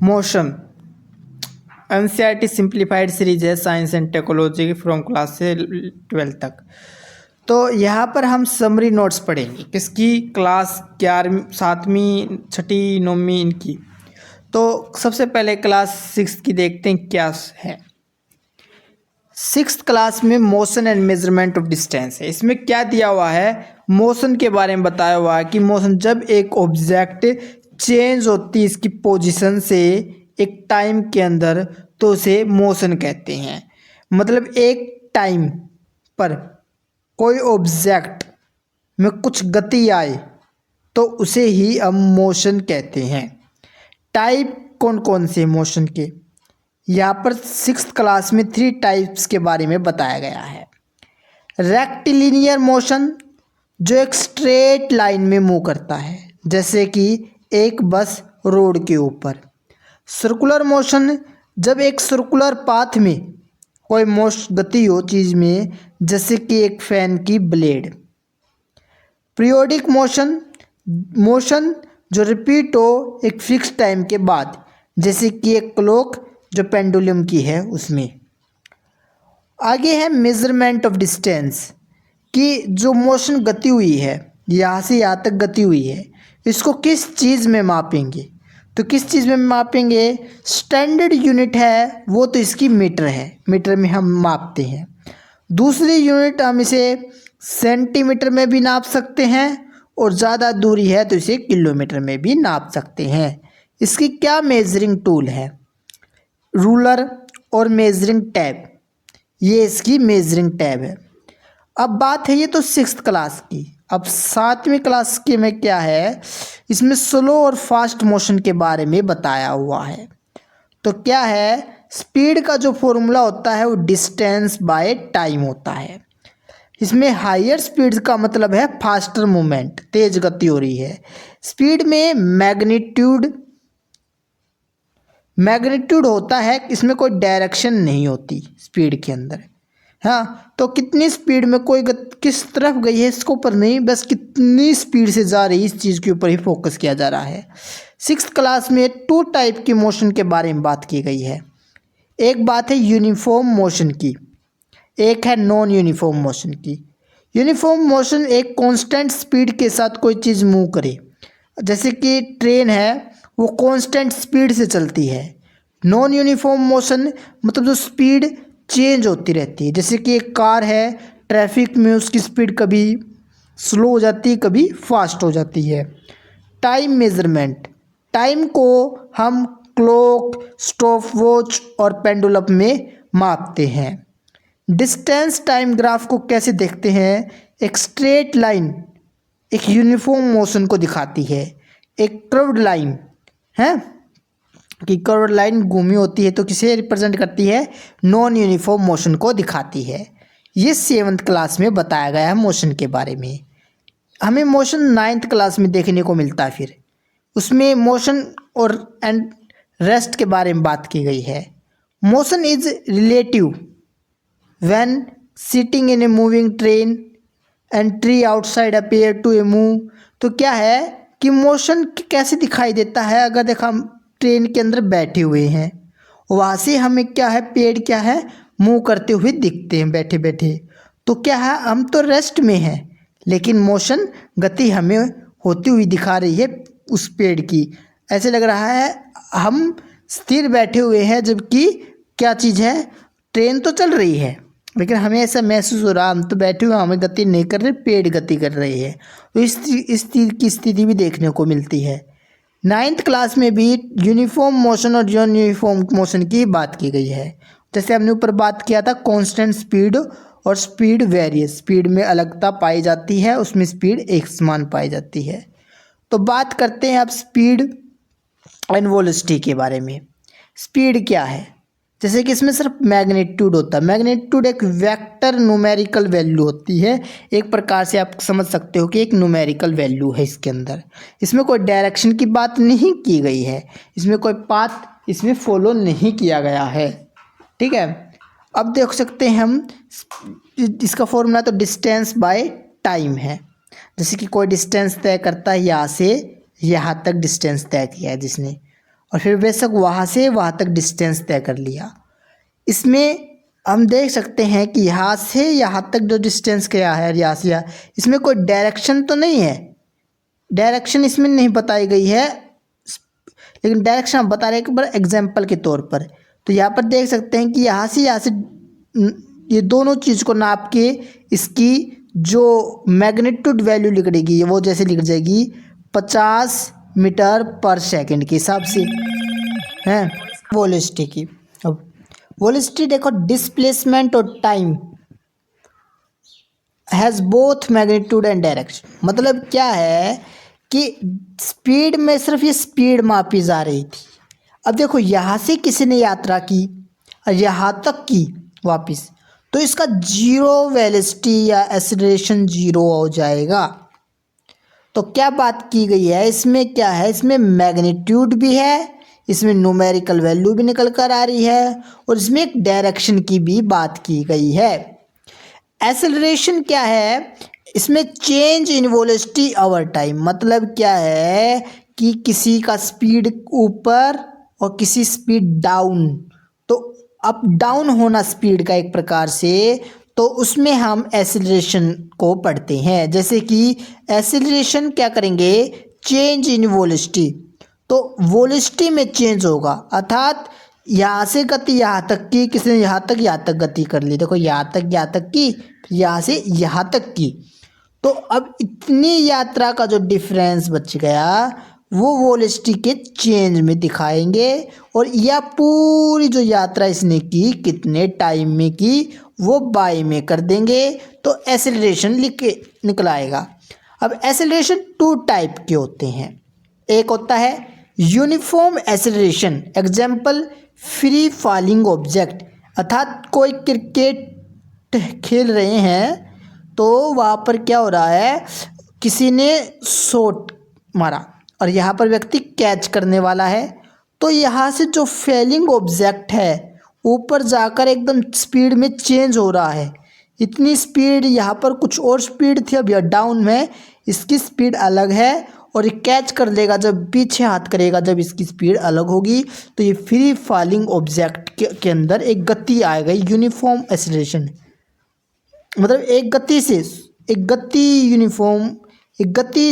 Motion NCERT simplified series है science and technology की from class से 12th तक। तो यहाँ पर हम समरी नोट्स पढ़ेंगे किसकी, क्लास 11वीं 7वीं 6ठी 9वीं इनकी। तो सबसे पहले क्लास 6 की देखते हैं क्या है। 6th क्लास में motion and measurement of distance है। इसमें क्या दिया हुआ है, मोशन के बारे में बताया हुआ है कि मोशन जब एक ऑब्जेक्ट चेंज होती है इसकी पोजीशन से एक टाइम के अंदर तो उसे मोशन कहते हैं। मतलब एक टाइम पर कोई ऑब्जेक्ट में कुछ गति आए तो उसे ही हम मोशन कहते हैं। टाइप कौन कौन से मोशन के, यहाँ पर 6th क्लास में 3 टाइप्स के बारे में बताया गया है। रेक्टिलिनियर मोशन जो एक स्ट्रेट लाइन में मूव करता है, जैसे कि एक बस रोड के ऊपर। सर्कुलर मोशन जब एक सर्कुलर पाथ में कोई गति हो चीज़ में, जैसे कि एक फैन की ब्लेड। पीरियोडिक मोशन मोशन जो रिपीट हो एक फिक्स टाइम के बाद, जैसे कि एक क्लॉक जो पेंडुलम की है उसमें। आगे है मेजरमेंट ऑफ डिस्टेंस कि जो मोशन गति हुई है यहाँ से यहाँ तक गति हुई है, इसको किस चीज़ में मापेंगे। तो किस चीज़ में मापेंगे, स्टैंडर्ड यूनिट है वो तो इसकी मीटर है, मीटर में हम मापते हैं। दूसरी यूनिट हम इसे सेंटीमीटर में भी नाप सकते हैं और ज़्यादा दूरी है तो इसे किलोमीटर में भी नाप सकते हैं। इसकी क्या मेजरिंग टूल है, रूलर और मेजरिंग टैब, ये इसकी मेजरिंग टैब है। अब बात है ये तो 6th क्लास की। अब 7वीं क्लास के में क्या है, इसमें स्लो और फास्ट मोशन के बारे में बताया हुआ है। तो क्या है, स्पीड का जो फॉर्मूला होता है वो डिस्टेंस बाय टाइम होता है। इसमें हायर स्पीड का मतलब है फास्टर मूवमेंट, तेज गति हो रही है। स्पीड में मैग्नीट्यूड होता है, इसमें कोई डायरेक्शन नहीं होती स्पीड के अंदर। हाँ, तो कितनी स्पीड में कोई किस तरफ गई है इसके ऊपर नहीं, बस कितनी स्पीड से जा रही है इस चीज़ के ऊपर ही फोकस किया जा रहा है। 6th क्लास में 2 टाइप की मोशन के बारे में बात की गई है। एक बात है यूनिफॉर्म मोशन की, एक है नॉन यूनिफॉर्म मोशन की। यूनिफॉर्म मोशन एक कांस्टेंट स्पीड के साथ कोई चीज़ मूव करे, जैसे कि ट्रेन है वो कांस्टेंट स्पीड से चलती है। नॉन यूनिफॉर्म मोशन मतलब जो स्पीड चेंज होती रहती है, जैसे कि एक कार है, ट्रैफिक में उसकी स्पीड कभी स्लो हो जाती है कभी फास्ट हो जाती है। टाइम मेजरमेंट, टाइम को हम क्लॉक, स्टॉप वॉच और पेंडुलम में मापते हैं। डिस्टेंस टाइम ग्राफ को कैसे देखते हैं, एक स्ट्रेट लाइन एक यूनिफॉर्म मोशन को दिखाती है, एक कर्व्ड लाइन है कि कर्व्ड लाइन घूमी होती है तो किसे रिप्रेजेंट करती है, नॉन यूनिफॉर्म मोशन को दिखाती है। ये 7th क्लास में बताया गया है मोशन के बारे में। हमें मोशन 9th क्लास में देखने को मिलता है, फिर उसमें मोशन और एंड रेस्ट के बारे में बात की गई है। Motion is relative when sitting in a moving train and tree outside appear to a move. तो क्या है कि मोशन कैसे दिखाई देता है, अगर देखा हम ट्रेन के अंदर बैठे हुए हैं, वहाँ से हमें क्या है, पेड़ क्या है, मूव करते हुए दिखते हैं बैठे बैठे। तो क्या है, हम तो रेस्ट में हैं लेकिन मोशन गति हमें होती हुई दिखा रही है उस पेड़ की। ऐसे लग रहा है हम स्थिर बैठे हुए हैं, जबकि क्या चीज़ है, ट्रेन तो चल रही है लेकिन हमें ऐसा महसूस हो रहा हम तो बैठे हुए, हमें गति नहीं कर रहे, पेड़ गति कर रहे हैं। तो इस की स्थिति भी देखने को मिलती है। 9th क्लास में भी यूनिफॉर्म मोशन और नॉन यूनिफॉर्म मोशन की बात की गई है। जैसे हमने ऊपर बात किया था कांस्टेंट स्पीड और स्पीड वेरियस, स्पीड में अलगता पाई जाती है, उसमें स्पीड एक समान पाई जाती है। तो बात करते हैं अब स्पीड एंड वेलोसिटी के बारे में। स्पीड क्या है, जैसे कि इसमें सिर्फ मैग्नीट्यूड होता है। मैग्नीट्यूड एक वेक्टर न्यूमेरिकल वैल्यू होती है, एक प्रकार से आप समझ सकते हो कि एक न्यूमेरिकल वैल्यू है इसके अंदर। इसमें कोई डायरेक्शन की बात नहीं की गई है, इसमें कोई पाथ इसमें फॉलो नहीं किया गया है। ठीक है, अब देख सकते हैं हम इसका फॉर्मूला तो डिस्टेंस बाय टाइम है। जैसे कि कोई डिस्टेंस तय करता है, यहाँ से यहाँ तक डिस्टेंस तय किया है जिसने, और फिर बेशक वहाँ से वहाँ तक डिस्टेंस तय कर लिया। इसमें हम देख सकते हैं कि यहाँ से यहाँ तक जो डिस्टेंस क्या है, यहाँ से यहाँ, इसमें कोई डायरेक्शन तो नहीं है, डायरेक्शन इसमें नहीं बताई गई है, लेकिन डायरेक्शन हम बता रहे हैं एक बार एग्जाम्पल के तौर पर। तो यहाँ पर देख सकते हैं कि यहाँ से ये दोनों चीज़ को नाप के इसकी जो मैग्नीट्यूड वैल्यू लिख देगी वो जैसे लिख जाएगी 50 मीटर पर सेकंड के हिसाब से हैं वेलोसिटी की। अब वेलोसिटी देखो, डिस्प्लेसमेंट और time has both magnitude and direction. मतलब क्या है कि स्पीड में सिर्फ ये स्पीड मापी जा रही थी। अब देखो यहाँ से किसी ने यात्रा की और यहाँ तक की वापस, तो इसका जीरो वेलोसिटी या एक्सीलरेशन जीरो हो जाएगा। तो क्या बात की गई है इसमें, क्या है इसमें मैग्नीट्यूड भी है, इसमें न्यूमेरिकल वैल्यू भी निकल कर आ रही है और इसमें एक डायरेक्शन की भी बात की गई है। एक्सेलरेशन क्या है, इसमें change in velocity over time. मतलब क्या है कि किसी का स्पीड ऊपर और किसी स्पीड डाउन, तो अप डाउन होना स्पीड का एक प्रकार से, तो उसमें हम एक्सेलरेशन को पढ़ते हैं। जैसे कि एक्सेलरेशन क्या करेंगे, चेंज इन वेलोसिटी, तो वेलोसिटी में चेंज होगा, अर्थात यहाँ से गति यहाँ तक की, किसी ने यहाँ तक गति कर ली, देखो यहाँ तक की, फिर यहाँ से यहाँ तक की, तो अब इतनी यात्रा का जो डिफरेंस बच गया वो वेलोसिटी के चेंज में दिखाएंगे। और यह पूरी जो यात्रा इसने की कितने टाइम में की वो बाय में कर देंगे, तो एक्सेलरेशन लिख के निकल आएगा। अब एक्सेलरेशन टू टाइप के होते हैं, एक होता है uniform acceleration, example free falling object, अर्थात कोई क्रिकेट खेल रहे हैं तो वहाँ पर क्या हो रहा है, किसी ने शॉट मारा और यहाँ पर व्यक्ति कैच करने वाला है, तो यहाँ से जो फैलिंग ऑब्जेक्ट है ऊपर जाकर एकदम स्पीड में चेंज हो रहा है। इतनी स्पीड, यहाँ पर कुछ और स्पीड थी, अब यह डाउन में इसकी स्पीड अलग है, और ये कैच कर लेगा जब पीछे हाथ करेगा जब इसकी स्पीड अलग होगी, तो ये फ्री फॉलिंग ऑब्जेक्ट के अंदर एक गति आएगा, यूनिफॉर्म एक्सेलरेशन। मतलब एक गति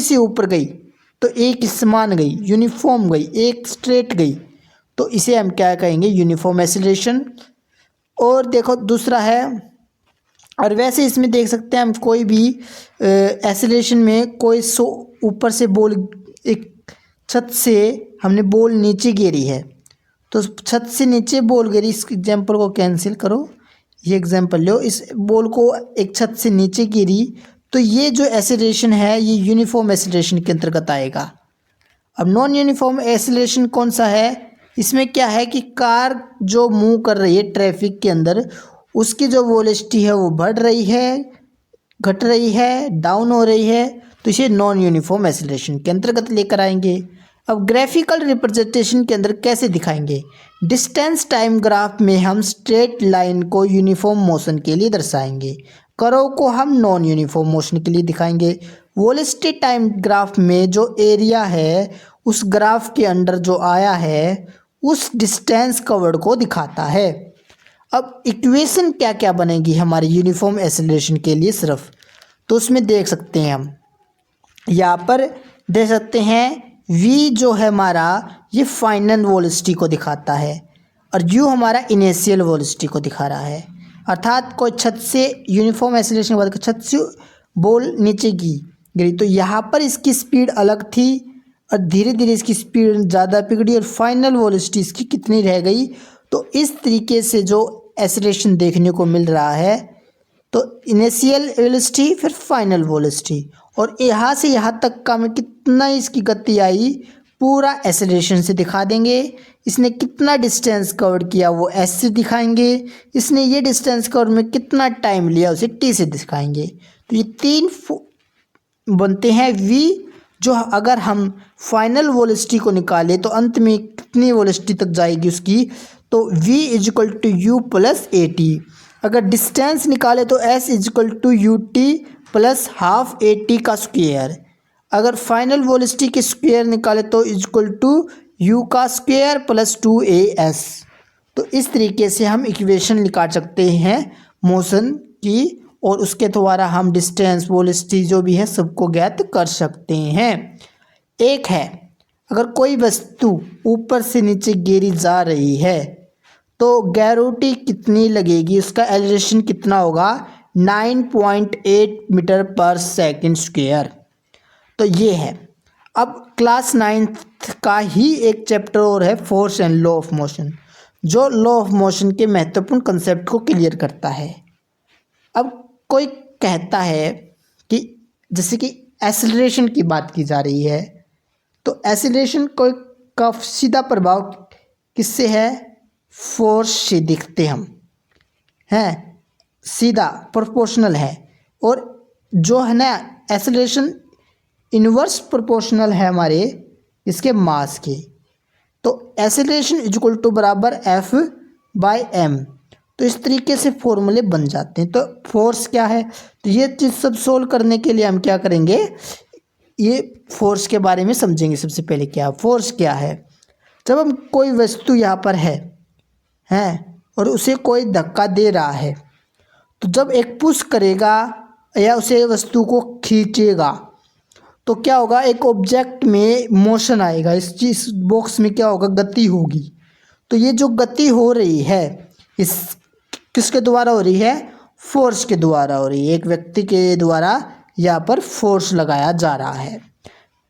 से ऊपर गई तो एक समान गई, यूनिफॉर्म गई, एक स्ट्रेट गई, तो इसे हम क्या कहेंगे, यूनिफॉर्म एक्सेलरेशन। और देखो दूसरा है, और वैसे इसमें देख सकते हैं हम कोई भी एक्सेलरेशन में कोई ऊपर से बॉल, एक छत से हमने बॉल नीचे गिरी है, तो छत से नीचे बॉल गिरी, इस एग्जांपल को कैंसिल करो, ये एग्जांपल लो, इस बॉल को एक छत से नीचे गिरी, तो ये जो एक्सेलरेशन है ये यूनिफॉर्म एक्सेलरेशन के अंतर्गत आएगा। अब नॉन यूनिफॉर्म एक्सेलरेशन कौन सा है, इसमें क्या है कि कार जो मूव कर रही है ट्रैफिक के अंदर, उसकी जो वेलोसिटी है वो बढ़ रही है, घट रही है, डाउन हो रही है, तो इसे नॉन यूनिफॉर्म एक्सेलरेशन के अंतर्गत लेकर आएंगे। अब ग्राफिकल रिप्रेजेंटेशन के अंदर कैसे दिखाएंगे, डिस्टेंस टाइम ग्राफ में हम स्ट्रेट लाइन को यूनिफॉर्म मोशन के लिए दर्शाएंगे, कर्व को हम नॉन यूनिफॉर्म मोशन के लिए दिखाएंगे। वेलोसिटी टाइम ग्राफ में जो एरिया है उस ग्राफ के अंदर जो आया है उस डिस्टेंस कवर्ड को दिखाता है। अब इक्वेशन क्या क्या बनेगी हमारे यूनिफॉर्म एक्सेलरेशन के लिए सिर्फ, तो उसमें देख सकते हैं हम यहाँ पर देख सकते हैं v जो है हमारा ये फाइनल वेलोसिटी को दिखाता है और u हमारा इनिशियल वेलोसिटी को दिखा रहा है। अर्थात कोई छत से यूनिफॉर्म एक्सेलरेशन के बाद छत से बॉल नीचे गिरी तो यहाँ पर इसकी स्पीड अलग थी और धीरे धीरे इसकी स्पीड ज़्यादा बिगड़ी और फाइनल वेलोसिटी इसकी कितनी रह गई। तो इस तरीके से जो एक्सेलरेशन देखने को मिल रहा है, तो इनिशियल वेलोसिटी फिर फाइनल वेलोसिटी, और यहाँ से यहाँ तक का में कितना इसकी गति आई पूरा एक्सेलरेशन से दिखा देंगे। इसने कितना डिस्टेंस कवर किया वो एस से दिखाएंगे, इसने ये डिस्टेंस कवर में कितना टाइम लिया उसे टी से दिखाएंगे। तो ये तीन बनते हैं वी, जो अगर हम फाइनल वेलोसिटी को निकालें तो अंत में कितनी वेलोसिटी तक जाएगी उसकी, तो v is equal to u plus a t. अगर डिस्टेंस निकाले तो s is equal to u t plus half a t का स्क्वायर। अगर फाइनल वेलोसिटी के स्क्वायर निकाले तो इजिकल टू यू का स्क्वायर प्लस 2as। तो इस तरीके से हम इक्वेशन निकाल सकते हैं मोशन की, और उसके द्वारा हम डिस्टेंस, वेलोसिटी जो भी है सबको ज्ञात कर सकते हैं। एक है, अगर कोई वस्तु ऊपर से नीचे गिरी जा रही है तो ग्रेविटी कितनी लगेगी, उसका एक्सेलरेशन कितना होगा, 9.8 मीटर पर सेकंड स्क्वायर। तो ये है। अब क्लास 9th का ही एक चैप्टर और है, force and law of motion, जो लॉ ऑफ मोशन के महत्वपूर्ण कंसेप्ट को क्लियर करता है। अब कोई कहता है कि जैसे कि एक्सेलरेशन की बात की जा रही है, तो एक्सेलरेशन का सीधा प्रभाव किससे है, फोर्स से दिखते हम हैं, सीधा प्रोपोर्शनल है। और जो है ना एक्सेलरेशन इनवर्स प्रोपोर्शनल है हमारे इसके मास के। तो एक्सेलरेशन इज इक्वल टू बराबर F/m। तो इस तरीके से फॉर्मूले बन जाते हैं। तो फोर्स क्या है, तो ये चीज़ सब सोल्व करने के लिए हम क्या करेंगे, ये फोर्स के बारे में समझेंगे। सबसे पहले क्या फोर्स क्या है, जब हम कोई वस्तु यहाँ पर है और उसे कोई धक्का दे रहा है, तो जब एक पुश करेगा या उसे वस्तु को खींचेगा तो क्या होगा, एक ऑब्जेक्ट में मोशन आएगा, इस चीज़ बॉक्स में क्या होगा, गति होगी। तो ये जो गति हो रही है इस किसके द्वारा हो रही है, फोर्स के द्वारा हो रही है। एक व्यक्ति के द्वारा यहाँ पर फोर्स लगाया जा रहा है।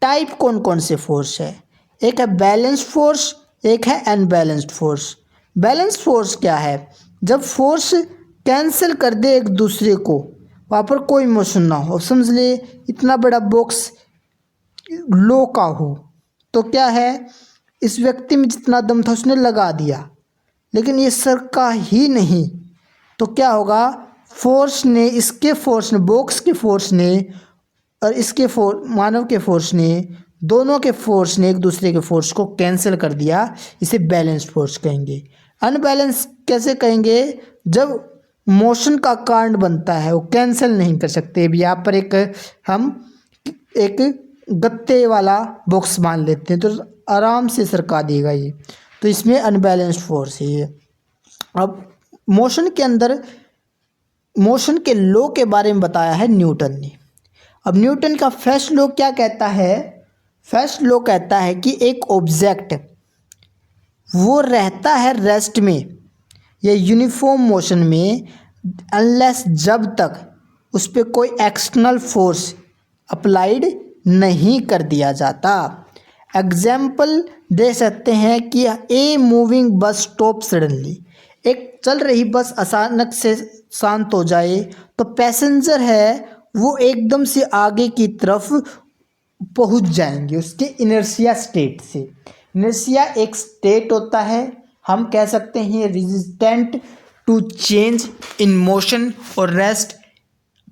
टाइप कौन कौन से फोर्स है, एक है बैलेंस फोर्स, एक है अनबैलेंस्ड फोर्स। बैलेंस फोर्स क्या है, जब फोर्स कैंसिल कर दे एक दूसरे को, वहाँ पर कोई मोशन ना हो। समझ ले इतना बड़ा बॉक्स लो का हो तो क्या है, इस व्यक्ति में जितना दम था उसने लगा दिया, लेकिन ये सरका ही नहीं, तो क्या होगा, फोर्स ने, इसके फोर्स ने, बॉक्स के फोर्स ने और इसके मानव के फोर्स ने, दोनों के फोर्स ने एक दूसरे के फोर्स को कैंसिल कर दिया। इसे बैलेंस्ड फोर्स कहेंगे। अनबैलेंस कैसे कहेंगे, जब मोशन का कारण बनता है वो कैंसिल नहीं कर सकते। अब यहाँ पर हम एक गत्ते वाला बॉक्स मान लेते हैं तो आराम से सरका देगा ये, तो इसमें अनबैलेंस्ड फोर्स है ये। अब मोशन के अंदर मोशन के लॉ के बारे में बताया है न्यूटन ने। अब न्यूटन का फर्स्ट लॉ क्या कहता है, फर्स्ट लॉ कहता है कि एक ऑब्जेक्ट वो रहता है रेस्ट में या यूनिफॉर्म मोशन में अनलेस, जब तक उस पर कोई एक्सटर्नल फोर्स अप्लाइड नहीं कर दिया जाता। एग्जाम्पल दे सकते हैं कि a moving bus stop suddenly, एक चल रही बस अचानक से शांत हो जाए तो पैसेंजर है वो एकदम से आगे की तरफ पहुंच जाएंगे उसके इनर्शिया स्टेट से। इनर्शिया एक स्टेट होता है, हम कह सकते हैं resistant to change in motion और रेस्ट।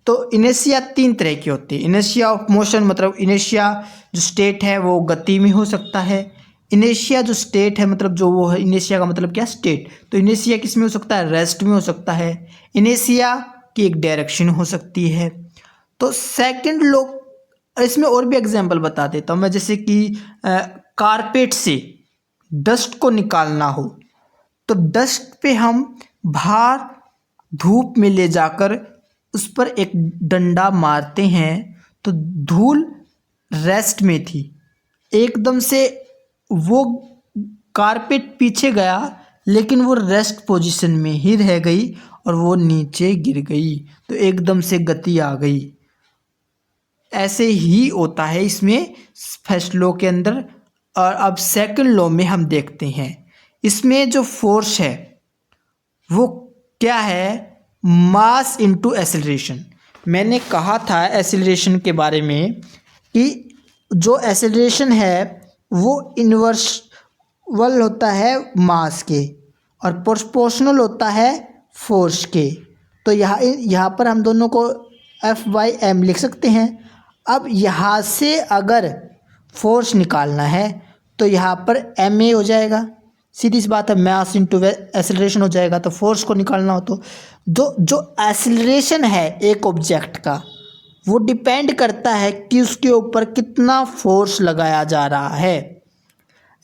तो इनर्शिया 3 तरह की होती है। इनर्शिया ऑफ मोशन मतलब इनर्शिया जो स्टेट है वो गति में हो सकता है। इनर्शिया जो स्टेट है मतलब जो वो है, इनर्शिया का मतलब क्या, स्टेट। तो इनर्शिया किस में हो सकता है, रेस्ट में हो सकता है। इनर्शिया की एक डायरेक्शन हो सकती है। तो सेकंड लोग, इसमें और भी एग्जांपल बता देता हूँ मैं, जैसे कि कारपेट से डस्ट को निकालना हो तो डस्ट पे हम बाहर धूप में ले जाकर उस पर एक डंडा मारते हैं तो धूल रेस्ट में थी, एकदम से वो कारपेट पीछे गया लेकिन वो रेस्ट पोजीशन में ही रह गई और वो नीचे गिर गई, तो एकदम से गति आ गई। ऐसे ही होता है इसमें फर्स्ट लॉ के अंदर। और अब सेकंड लॉ में हम देखते हैं, इसमें जो फोर्स है वो क्या है, मास इनटू एक्सेलरेशन। मैंने कहा था एक्सेलरेशन के बारे में कि जो एक्सेलरेशन है वो इन्वर्सल होता है मास के और प्रोपोर्शनल होता है फोर्स के। तो यहाँ पर हम दोनों को F/m लिख सकते हैं। अब यहाँ से अगर फोर्स निकालना है तो यहाँ पर ma हो जाएगा, सीधी सी बात है, मास इनटू एक्सेलरेशन हो जाएगा। तो फोर्स को निकालना हो तो जो एक्सेलरेशन है एक ऑब्जेक्ट का वो डिपेंड करता है कि उसके ऊपर कितना फोर्स लगाया जा रहा है।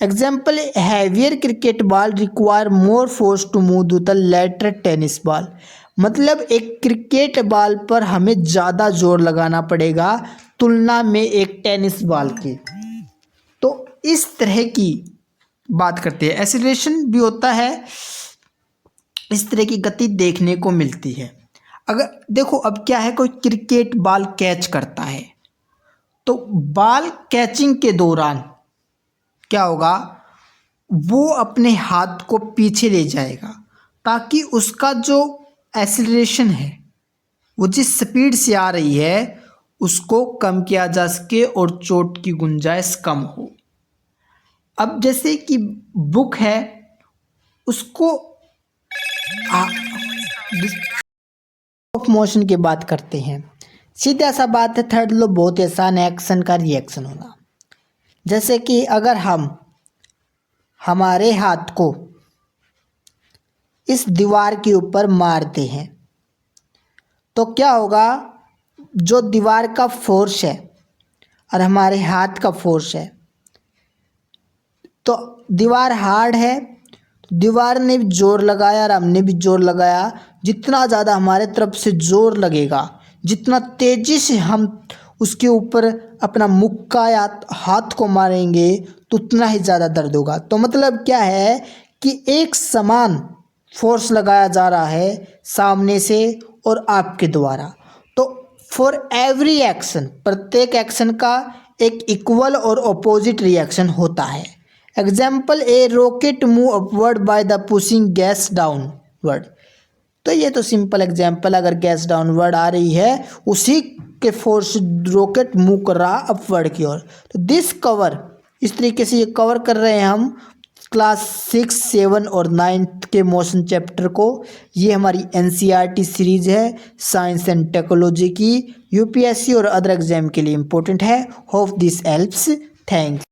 Example, heavier cricket ball require more force to move to the later tennis ball. मतलब एक क्रिकेट बॉल पर हमें ज़्यादा जोर लगाना पड़ेगा तुलना में एक टेनिस बॉल के। तो इस तरह की बात करते हैं। एक्सीलरेशन भी होता है, इस तरह की गति देखने को मिलती है। अगर देखो अब क्या है, कोई क्रिकेट बॉल कैच करता है तो बॉल कैचिंग के दौरान क्या होगा, वो अपने हाथ को पीछे ले जाएगा ताकि उसका जो एक्सीलरेशन है वो जिस स्पीड से आ रही है उसको कम किया जा सके और चोट की गुंजाइश कम हो। अब जैसे कि बुक है उसको ऑफ मोशन की बात करते हैं। सीधा सा बात है, थर्ड लॉ बहुत आसान है, एक्शन का रिएक्शन होना। जैसे कि अगर हम हमारे हाथ को इस दीवार के ऊपर मारते हैं तो क्या होगा, जो दीवार का फोर्स है और हमारे हाथ का फोर्स है, तो दीवार हार्ड है, दीवार ने भी जोर लगाया और हमने भी जोर लगाया। जितना ज़्यादा हमारे तरफ से जोर लगेगा, जितना तेज़ी से हम उसके ऊपर अपना मुक्का या हाथ को मारेंगे तो उतना ही ज़्यादा दर्द होगा। तो मतलब क्या है कि एक समान फोर्स लगाया जा रहा है सामने से और आपके द्वारा। तो फॉर एवरी एक्शन, प्रत्येक एक्शन का एक इक्वल और अपोजिट रिएक्शन होता है। Example, A rocket move upward by the pushing gas downward. तो ये तो सिंपल एग्जाम्पल, अगर गैस डाउनवर्ड आ रही है उसी के फोर्स रॉकेट मूव कर रहा अपवर्ड की ओर। तो दिस कवर, इस तरीके से ये कवर कर रहे हैं हम क्लास 6, 7 और 9 के मोशन चैप्टर को। ये हमारी NCERT सीरीज है साइंस एंड टेक्नोलॉजी की, UPSC और अदर एग्जाम के लिए इम्पोर्टेंट है। Hope this helps, thanks.